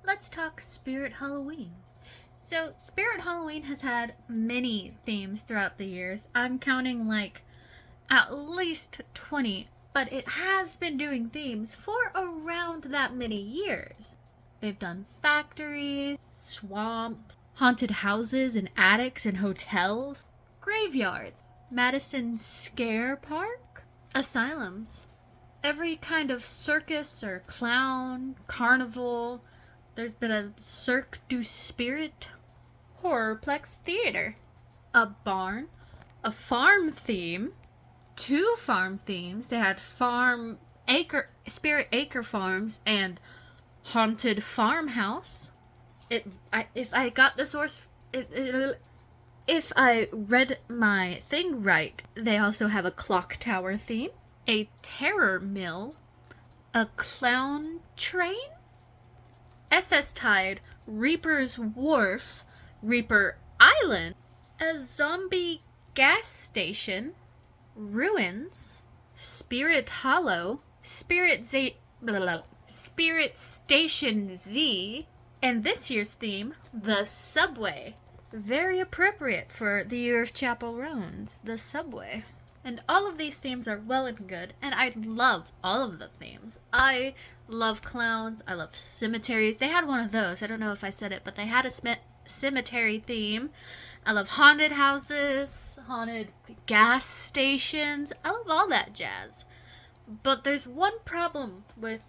let's talk Spirit Halloween. So, Spirit Halloween has had many themes throughout the years. I'm counting like at least 20, but it has been doing themes for around that many years. They've done factories, swamps, haunted houses and attics and hotels, graveyards, Madison Scare Park, asylums, every kind of circus or clown, carnival. There's been a Cirque du Spirit, Horrorplex Theater, a barn, a farm theme, two farm themes. They had Spirit Acre Farms and Haunted Farmhouse. If I got the source, if I read my thing right, they also have a clock tower theme, a terror mill, a clown train, SS Tide, Reaper's Wharf, Reaper Island, a zombie gas station, ruins, Spirit Hollow, Spirit Station Z, and this year's theme, the subway. Very appropriate for the year of Chapel Roans, the subway. And all of these themes are well and good, and I love all of the themes. I love clowns, I love cemeteries. They had one of those, I don't know if I said it, but they had a cemetery theme. I love haunted houses, haunted gas stations. I love all that jazz. But there's one problem with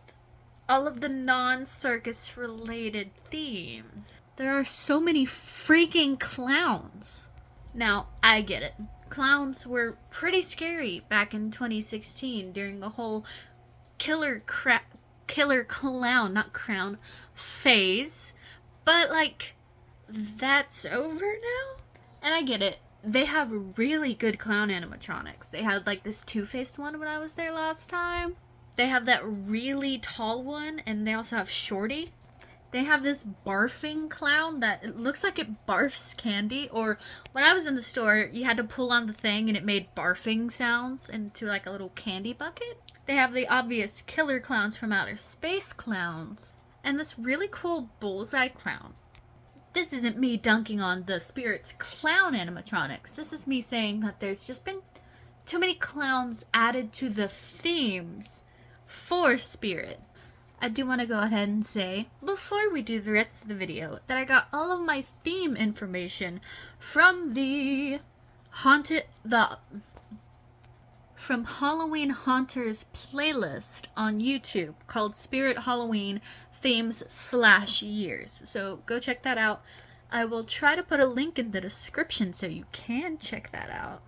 all of the non-circus related themes. There are so many freaking clowns. Now, I get it. Clowns were pretty scary back in 2016 during the whole killer clown, not crown, phase. But, like, that's over now? And I get it. They have really good clown animatronics. They had, like, this two-faced one when I was there last time. They have that really tall one, and they also have Shorty. They have this barfing clown that it looks like it barfs candy, or when I was in the store, you had to pull on the thing and it made barfing sounds into like a little candy bucket. They have the obvious killer clowns from outer space clowns, and this really cool bullseye clown. This isn't me dunking on the Spirit's clown animatronics. This is me saying that there's just been too many clowns added to the themes for Spirit. I do want to go ahead and say, before we do the rest of the video, that I got all of my theme information from from Halloween Haunters playlist on YouTube called Spirit Halloween Themes/Years. So go check that out. I will try to put a link in the description so you can check that out.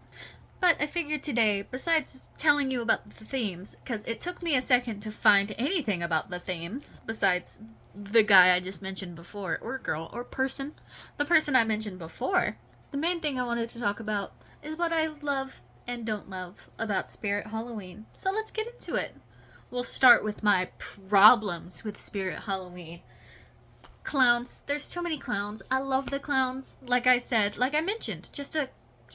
But I figured today, besides telling you about the themes, because it took me a second to find anything about the themes, besides the guy I just mentioned before, or girl, or person, the person I mentioned before, the main thing I wanted to talk about is what I love and don't love about Spirit Halloween. So let's get into it. We'll start with my problems with Spirit Halloween. Clowns. There's too many clowns. I love the clowns. Like I mentioned, just a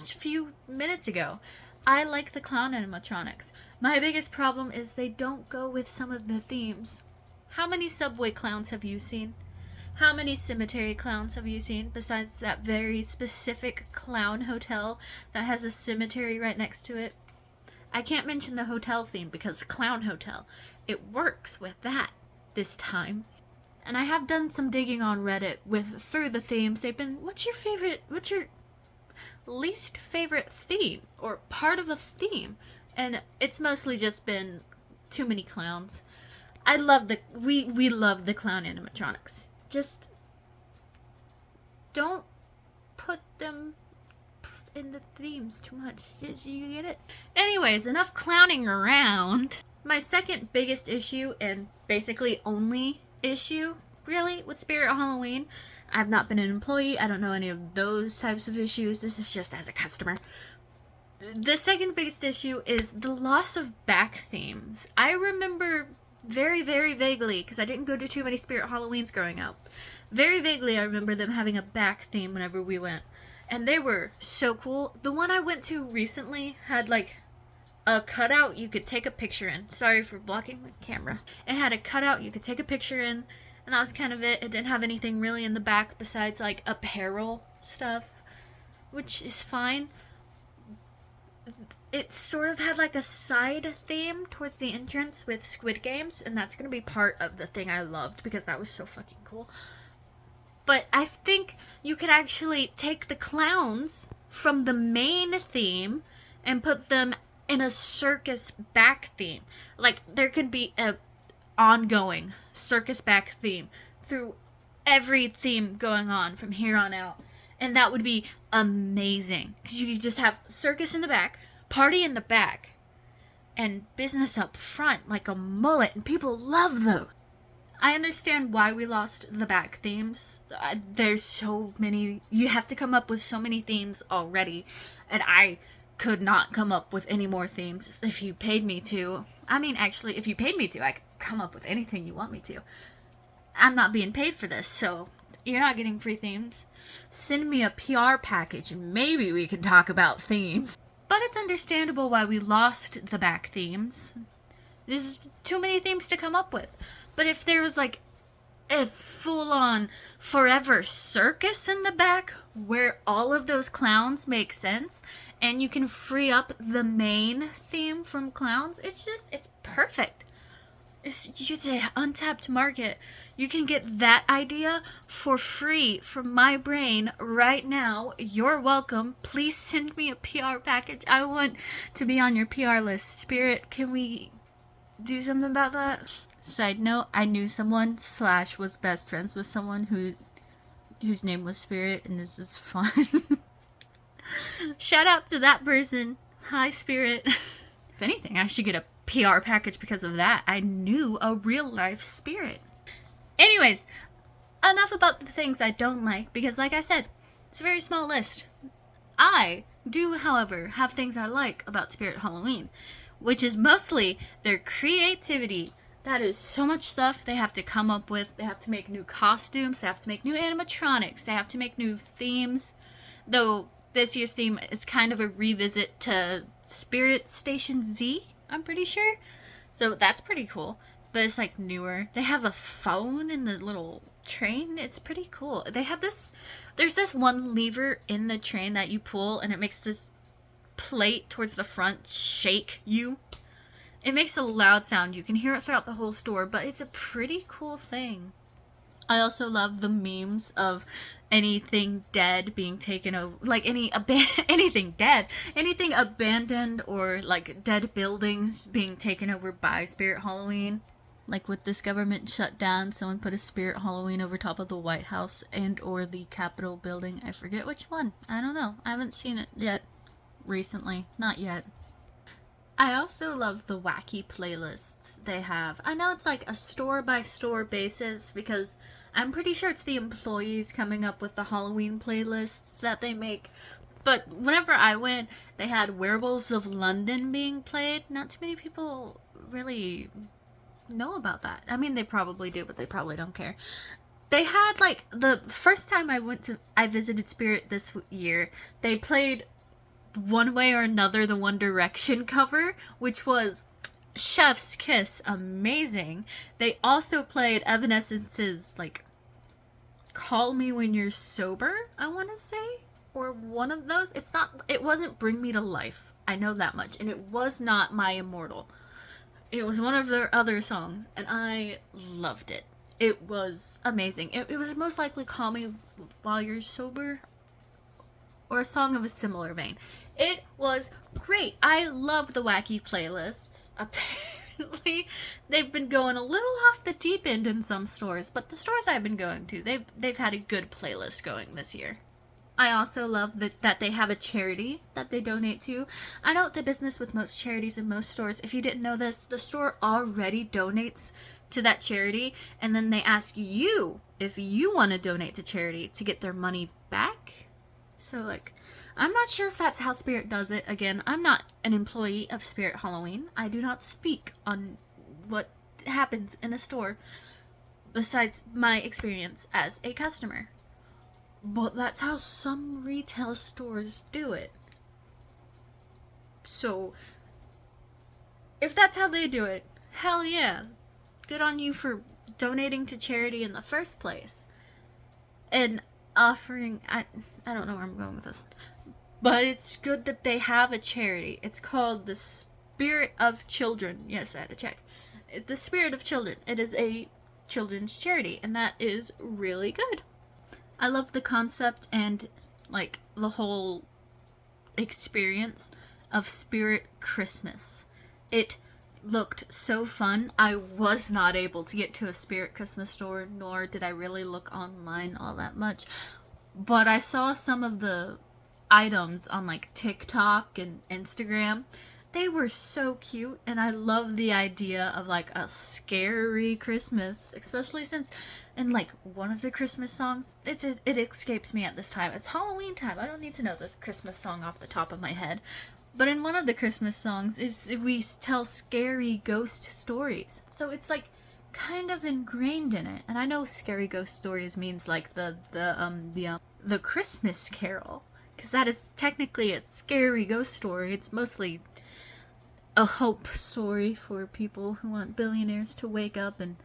few minutes ago. I like the clown animatronics. My biggest problem is they don't go with some of the themes. How many subway clowns have you seen? How many cemetery clowns have you seen besides that very specific clown hotel that has a cemetery right next to it? I can't mention the hotel theme because clown hotel. It works with that this time. And I have done some digging on Reddit through the themes. They've been, what's your least favorite theme or part of a theme? And it's mostly just been too many clowns. I love we love the clown animatronics. Just don't put them in the themes too much. You get it? Anyways, enough clowning around. My second biggest issue, and basically only issue really with Spirit Halloween, I've not been an employee, I don't know any of those types of issues, this is just as a customer. The second biggest issue is the loss of back themes. I remember very, very vaguely, because I didn't go to too many Spirit Halloweens growing up, very vaguely I remember them having a back theme whenever we went, and they were so cool. The one I went to recently had like a cutout you could take a picture in. Sorry for blocking the camera. It had a cutout you could take a picture in, and that was kind of it. It didn't have anything really in the back besides like apparel stuff, which is fine. It sort of had like a side theme towards the entrance with Squid Games, and that's gonna be part of the thing I loved because that was so fucking cool. But I think you could actually take the clowns from the main theme and put them in a circus back theme. Like, there could be a ongoing circus back theme through every theme going on from here on out. And that would be amazing. Because you could just have circus in the back, party in the back, and business up front like a mullet. And people love those. I understand why we lost the back themes. There's so many. You have to come up with so many themes already. And I could not come up with any more themes if you paid me to. I mean, actually, if you paid me to, I could come up with anything you want me to. I'm not being paid for this, so you're not getting free themes. Send me a PR package and maybe we can talk about themes. But it's understandable why we lost the back themes. There's too many themes to come up with. But if there was like a full-on forever circus in the back where all of those clowns make sense and you can free up the main theme from clowns, it's perfect. It's an untapped market. You can get that idea for free from my brain right now. You're welcome. Please send me a PR package. I want to be on your PR list. Spirit, can we do something about that? Side note, I knew someone / was best friends with someone whose name was Spirit, and this is fun. Shout out to that person. Hi, Spirit. If anything, I should get a PR package because of that. I knew a real life Spirit. Anyways, enough about the things I don't like, because like I said, it's a very small list. I do, however, have things I like about Spirit Halloween, which is mostly their creativity. That is so much stuff they have to come up with. They have to make new costumes, they have to make new animatronics, they have to make new themes. Though this year's theme is kind of a revisit to Spirit Station Z, I'm pretty sure. So that's pretty cool. But it's like newer. They have a phone in the little train. It's pretty cool. They have this, there's this one lever in the train that you pull and it makes this plate towards the front shake you. It makes a loud sound. You can hear it throughout the whole store, but it's a pretty cool thing. I also love the memes of anything dead being taken over, like anything dead, anything abandoned or like dead buildings being taken over by Spirit Halloween. Like with this government shutdown, someone put a Spirit Halloween over top of the White House and or the Capitol building. I forget which one. I don't know. I haven't seen it yet. Recently. Not yet. I also love the wacky playlists they have. I know it's like a store-by-store basis because I'm pretty sure it's the employees coming up with the Halloween playlists that they make. But whenever I went, they had Werewolves of London being played. Not too many people really know about that. I mean, they probably do, but they probably don't care. They had, like, the first time I visited Spirit this year, they played One Way or Another, the One Direction cover, which was chef's kiss, amazing. They also played Evanescence's, like, Call Me When You're Sober, I want to say, or one of those. It wasn't Bring Me to Life, I know that much, and it was not My Immortal. It was one of their other songs, and I loved it. It was amazing. It was most likely Call Me While You're Sober, or a song of a similar vein. It was great. I love the wacky playlists. Apparently, they've been going a little off the deep end in some stores, but the stores I've been going to, they've had a good playlist going this year. I also love that they have a charity that they donate to. I know the business with most charities and most stores, if you didn't know this, the store already donates to that charity, and then they ask you if you want to donate to charity to get their money back. So, like, I'm not sure if that's how Spirit does it. Again, I'm not an employee of Spirit Halloween. I do not speak on what happens in a store besides my experience as a customer. But that's how some retail stores do it. So, if that's how they do it, hell yeah. Good on you for donating to charity in the first place and offering, I don't know where I'm going with this, but it's good that they have a charity. It's called the Spirit of Children. Yes, I had to check. The Spirit of Children. It is a children's charity, and that is really good. I love the concept and like the whole experience of Spirit Christmas. It looked so fun. I was not able to get to a Spirit Christmas store, nor did I really look online all that much, but I saw some of the items on like TikTok and Instagram. They were so cute, and I love the idea of like a scary Christmas, especially since in like one of the Christmas songs, it escapes me at this time. It's Halloween time. I don't need to know this Christmas song off the top of my head. But in one of the Christmas songs we tell scary ghost stories. So it's like kind of ingrained in it. And I know scary ghost stories means like the Christmas Carol, because that is technically a scary ghost story. It's mostly a hope story for people who want billionaires to wake up and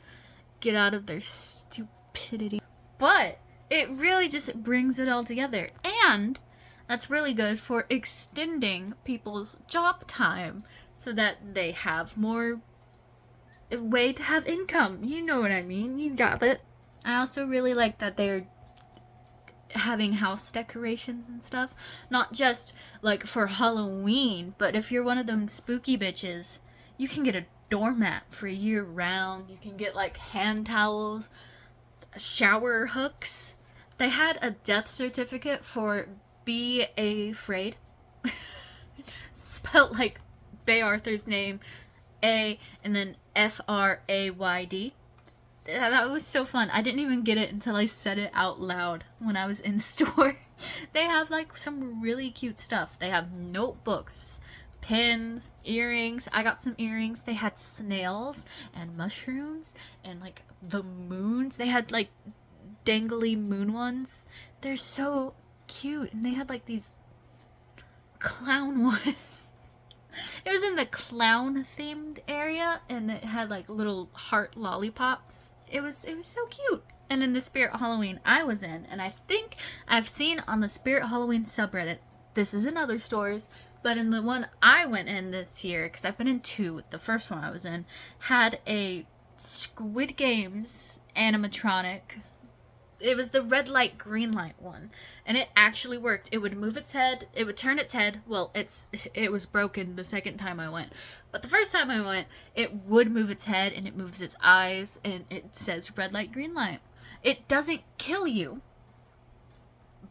get out of their stupidity. But it really just brings it all together. And that's really good for extending people's job time so that they have more way to have income. You know what I mean. You got it. I also really like that they're having house decorations and stuff, not just like for Halloween, but if you're one of them spooky bitches, you can get a doormat for year round. You can get like hand towels, shower hooks. They had a death certificate for Be Afraid, spelled like Bay Arthur's name, A and then Frayd. That was so fun. I didn't even get it until I said it out loud when I was in store. They have like some really cute stuff. They have notebooks, pins, earrings. I got some earrings. They had snails and mushrooms and like the moons. They had like dangly moon ones. They're so cute. And they had like these clown ones. It was in the clown themed area, and it had like little heart lollipops. It was so cute. And in the Spirit Halloween I was in, and I think I've seen on the Spirit Halloween subreddit, this is in other stores, but in the one I went in this year, because I've been in two, the first one I was in had a Squid Games animatronic. It was the red light, green light one. And it actually worked. It would move its head. It would turn its head. Well, it was broken the second time I went. But the first time I went, it would move its head, and it moves its eyes, and it says red light, green light. It doesn't kill you,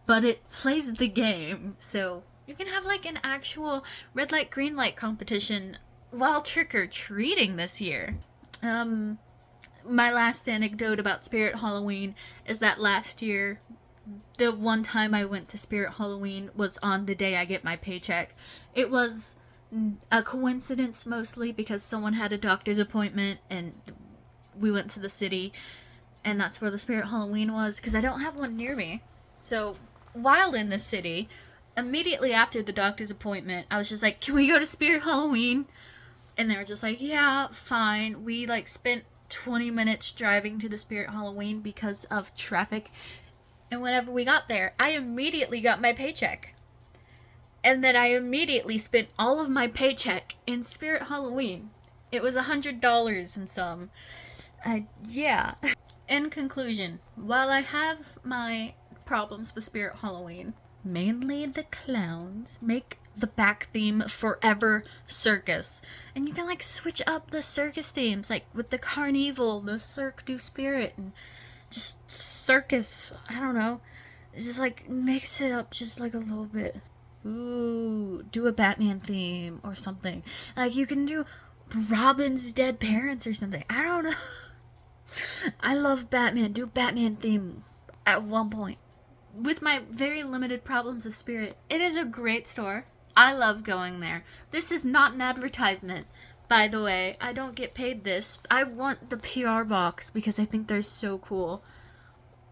but it plays the game. So you can have like an actual red light, green light competition while trick-or-treating this year. My last anecdote about Spirit Halloween is that last year, the one time I went to Spirit Halloween was on the day I get my paycheck. It was a coincidence mostly because someone had a doctor's appointment and we went to the city, and that's where the Spirit Halloween was, because I don't have one near me. So while in the city, immediately after the doctor's appointment, I was just like, can we go to Spirit Halloween? And they were just like, yeah, fine. We like spent 20 minutes driving to the Spirit Halloween because of traffic. And whenever we got there, I immediately got my paycheck. And then I immediately spent all of my paycheck in Spirit Halloween. It was $100 and some. Yeah. In conclusion, while I have my problems with Spirit Halloween, mainly the clowns make the back theme forever circus. And you can like switch up the circus themes, like with the Carnival, the Cirque du Spirit, and just circus. I don't know. Just like mix it up just like a little bit. Ooh, do a Batman theme or something. Like you can do Robin's dead parents or something. I don't know. I love Batman. Do Batman theme at one point. With my very limited problems of Spirit, it is a great store. I love going there. This is not an advertisement, by the way. I don't get paid this. I want the PR box because I think they're so cool.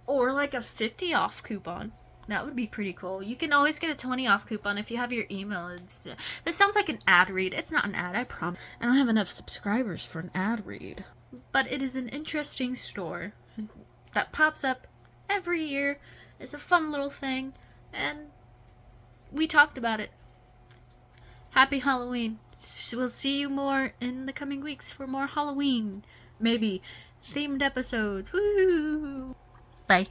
Or like a 50 off coupon. That would be pretty cool. You can always get a 20 off coupon if you have your email. This sounds like an ad read. It's not an ad, I promise. I don't have enough subscribers for an ad read. but it is an interesting store that pops up every year. It's a fun little thing, and we talked about it. Happy Halloween. We'll see you more in the coming weeks for more Halloween, maybe themed episodes. Woo! Bye.